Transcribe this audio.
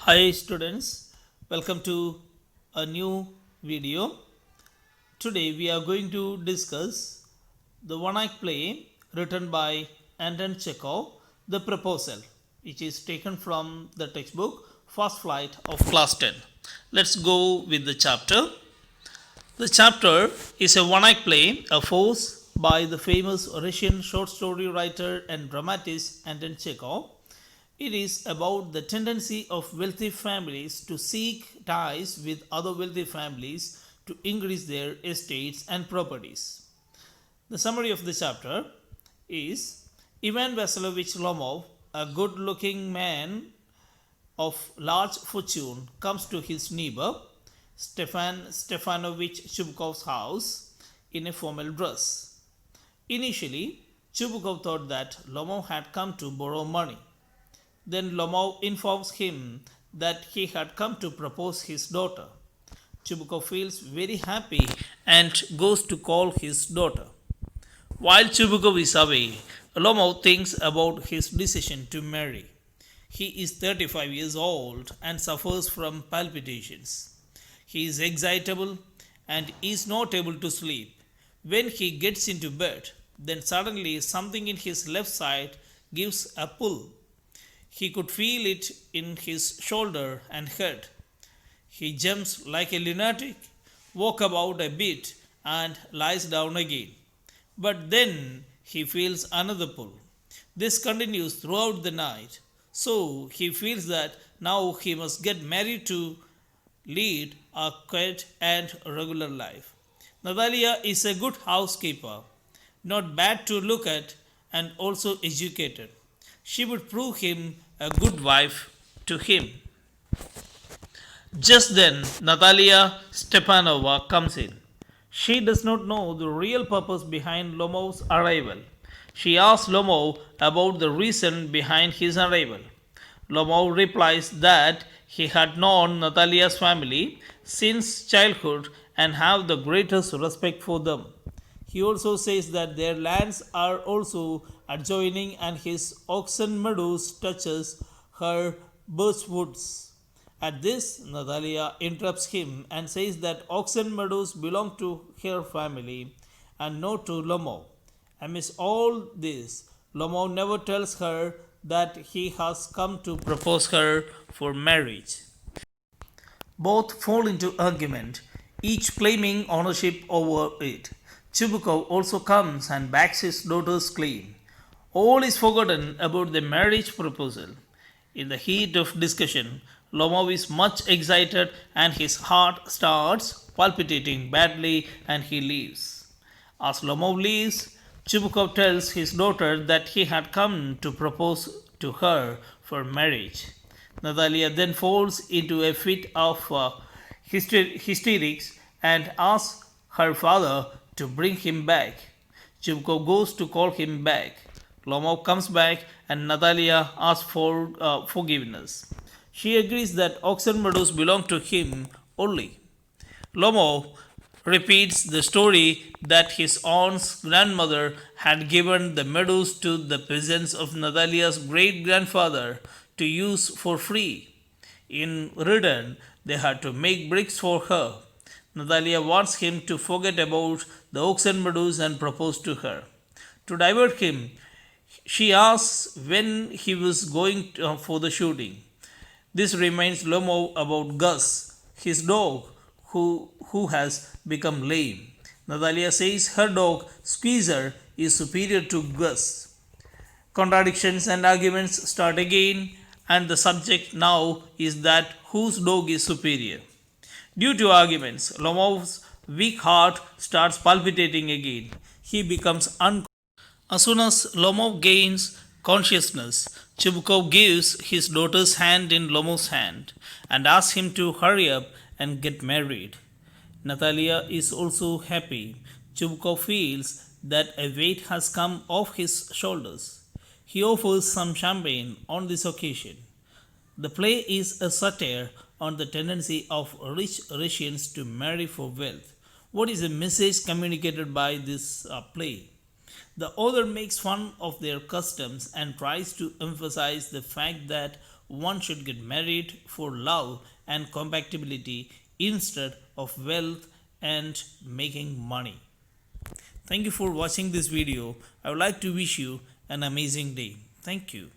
Hi students, welcome to a new video. Today we are going to discuss the one-act play written by Anton Chekhov, The Proposal, which is taken from the textbook First Flight of Class 10. Let's go with the chapter. The chapter is a one-act play, a force by the famous Russian short story writer and dramatist Anton Chekhov. It is about the tendency of wealthy families to seek ties with other wealthy families to increase their estates and properties. The summary of the chapter is Ivan Vasilovich Lomov, a good looking man of large fortune, comes to his neighbor Stefan Stefanovich Chubkov's house in a formal dress. Initially, Chubukov thought that Lomov had come to borrow money. Then Lomov informs him that he had come to propose his daughter. Chubukov feels very happy and goes to call his daughter. While Chubukov is away, Lomov thinks about his decision to marry. He is 35 years old and suffers from palpitations. He is excitable and is not able to sleep. When he gets into bed, then suddenly something in his left side gives a pull. He could feel it in his shoulder and head. He jumps like a lunatic, walks about a bit, and lies down again. But then he feels another pull. This continues throughout the night. So he feels that now he must get married to lead a quiet and regular life. Natalia is a good housekeeper, not bad to look at, and also educated. She would prove him a good wife to him. Just then, Natalia Stepanova comes in. She does not know the real purpose behind Lomov's arrival. She asks Lomov about the reason behind his arrival. Lomov replies that he had known Natalia's family since childhood and have the greatest respect for them. He also says that their lands are also adjoining and his oxen meadows touches her birchwoods. At this, Natalia interrupts him and says that oxen meadows belong to her family and not to Lomov. Amidst all this, Lomov never tells her that he has come to propose her for marriage. Both fall into argument, each claiming ownership over it. Chubukov also comes and backs his daughter's claim. All is forgotten about the marriage proposal. In the heat of discussion, Lomov is much excited and his heart starts palpitating badly and he leaves. As Lomov leaves, Chubukov tells his daughter that he had come to propose to her for marriage. Natalia then falls into a fit of hysterics and asks her father to bring him back. Chubukov goes to call him back. Lomov comes back and Natalia asks for forgiveness. She agrees that oxen meadows belong to him only. Lomov repeats the story that his aunt's grandmother had given the meadows to the peasants of Natalia's great grandfather to use for free. In return, they had to make bricks for her. Natalia wants him to forget about the oxen meadows and propose to her. To divert him, she asks when he was going for the shooting. This reminds Lomov about Gus, his dog, who has become lame. Natalia says her dog, Squeezer, is superior to Gus. Contradictions and arguments start again, and the subject now is that whose dog is superior. Due to arguments, Lomov's weak heart starts palpitating again. He becomes unconscious. As soon as Lomov gains consciousness, Chubukov gives his daughter's hand in Lomov's hand and asks him to hurry up and get married. Natalia is also happy. Chubukov feels that a weight has come off his shoulders. He offers some champagne on this occasion. The play is a satire on the tendency of rich Russians to marry for wealth. What is the message communicated by this play? The author makes fun of their customs and tries to emphasize the fact that one should get married for love and compatibility instead of wealth and making money. Thank you for watching this video. I would like to wish you an amazing day. Thank you.